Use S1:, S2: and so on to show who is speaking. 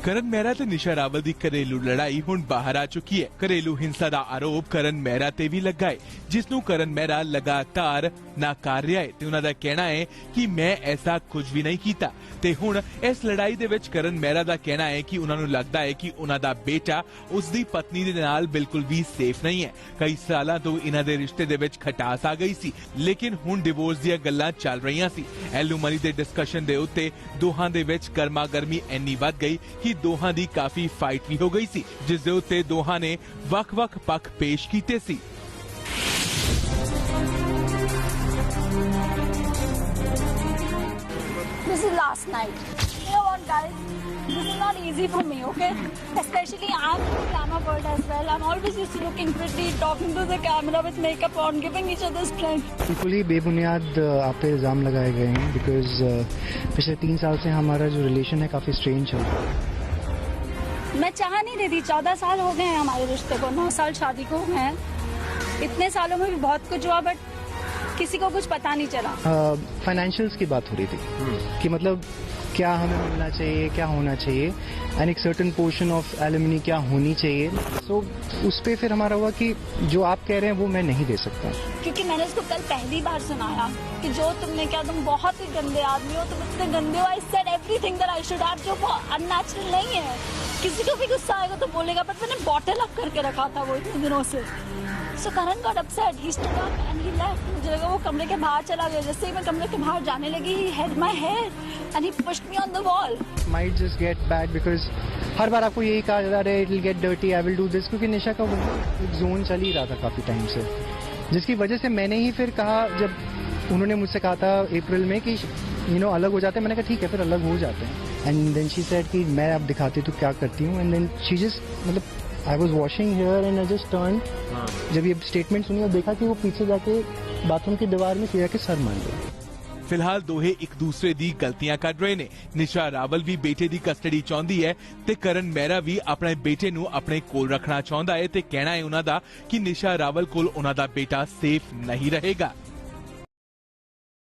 S1: ਕਰਨ ਮਹਿਰਾ ਤੇ ਨਿਸ਼ਾ ਰਾਵਲ ਦੀ ਘਰੇਲੂ ਲੜਾਈ ਹੁਣ ਬਾਹਰ ਆ ਚੁੱਕੀ ਹੈ। ਘਰੇਲੂ ਹਿੰਸਾ ਦਾ ਆਰੋਪ ਕਰਨ ਮਹਿਰਾ ਤੇ ਵੀ ਲੱਗਾ ਹੈ, ਜਿਸ ਨੂੰ ਕਰਨ ਮਹਿਰਾ ਲਗਾਤਾਰ ਨਾਕਾਰ ਰਿਹਾ ਹੈ ਤੇ ਉਹਨਾਂ ਦਾ ਕਹਿਣਾ ਹੈ ਕਿ ਮੈਂ ਐਸਾ ਕੁਝ ਵੀ ਨਹੀਂ ਕੀਤਾ। ਤੇ ਹੁਣ ਇਸ ਲੜਾਈ ਦੇ ਵਿੱਚ ਕਰਨ ਮਹਿਰਾ ਦਾ ਕਹਿਣਾ ਹੈ ਕਿ ਉਹਨਾਂ ਨੂੰ ਲੱਗਦਾ ਹੈ ਕਿ ਉਹਨਾਂ ਦਾ ਬੇਟਾ ਉਸ ਦੀ ਪਤਨੀ ਦੇ ਨਾਲ ਬਿਲਕੁਲ ਵੀ ਸੇਫ ਨਹੀਂ ਹੈ। ਕਈ ਸਾਲਾਂ ਤੋਂ ਇਹਨਾਂ ਦੇ ਰਿਸ਼ਤੇ ਦੇ ਵਿੱਚ ਖਟਾਸ ਆ ਗਈ ਸੀ, ਲੇਕਿਨ ਹੁਣ ਡਿਵੋਰਸ ਦੀਆਂ ਗੱਲਾਂ ਚੱਲ ਰਹੀਆਂ ਸੀ। ਐਲੂਮਨੀ ਦੇ ਡਿਸਕਸ਼ਨ ਦੇ ਉੱਤੇ ਦੋਹਾਂ ਦੇ ਵਿੱਚ ਗਰਮਾ ਗਰਮੀ ਇੰਨੀ ਵੱਧ ਗਈ ਕਿ ਦੋਹਾਂ ਦੀ ਕਾਫੀ फाइट भी हो गई सी, जिस दे उत्ते दोहां ने वख-वख पक्ष पेश कीते सी।
S2: This is last night. You know what, guys? This is not easy for me, okay? Especially I'm in the glamour world as well. I'm always used to looking pretty, talking to the camera with makeup on, giving each other strength.
S3: बिल्कुल ही बेबुनियाद आप पे इल्ज़ाम लगाए गए हैं because पिछले 3 साल से हमारा जो रिलेशन है काफ़ी स्ट्रेंज चल रहा है।
S2: मैं चाह नहीं रही थी, 14 साल हो गए हैं हमारे रिश्ते को, 9 साल शादी को हुए हैं। इतने सालों में भी बहुत कुछ हुआ बट किसी को कुछ पता नहीं चला।
S3: फाइनेंशियल्स की बात हो रही थी कि मतलब क्या हमें मिलना चाहिए, क्या होना चाहिए एंड एक सर्टेन पोर्शन ऑफ एलिमनी क्या होनी चाहिए। सो उस पे फिर हमारा हुआ कि जो आप कह रहे हैं वो मैं नहीं दे सकता, क्योंकि
S2: मैंने उसको कल पहली बार सुनाया कि जो तुमने क्या, तुम बहुत ही गंदे आदमी हो, तुम इतने गंदे हो। I said everything that I should have, जो अननेचुरल नहीं है। किसी को भी गुस्सा आएगा तो बोलेगा, बट मैंने बॉटल अप करके रखा था वो इतने दिनों से। So Karan got upset. He stood up and he left. मुझे लगा वो कमरे के बाहर चला गया। जैसे ही मैं कमरे के बाहर जाने लगी, he held my hair and he pushed me on the wall.
S3: Might just get bad because हर बार आपको यही कहा जा रहा है it will get dirty, I will do this, क्योंकि निशा का वो एक जोन चल ही रहा था काफी टाइम से, जिसकी वजह से मैंने ही फिर कहा, जब उन्होंने मुझसे कहा था अप्रैल में कि अलग हो जाते हैं, मैंने कहा ठीक है फिर अलग हो जाते हैं। एंड देन शी सेड कि मैं अब दिखाती तो क्या करती हूँ। एंड देन शी जस्ट मतलब I was washing hair and I just turn, जब ये स्टेटमेंट सुनी और देखा कि वो पीछे जाके बाथरूम की दीवार में सीधा के सर मार गया।
S1: फिलहाल दोहे एक दूसरे दी गलतियां कर रहे ने। निशा रावल भी बेटे दी कस्टडी चाहती है ते करण मेहरा भी अपने बेटे नू अपने कोल रखना चाहता है ते कहना है उन्हां दा कि निशा रावल कोल उन्हां दा बेटा सेफ नहीं रहेगा।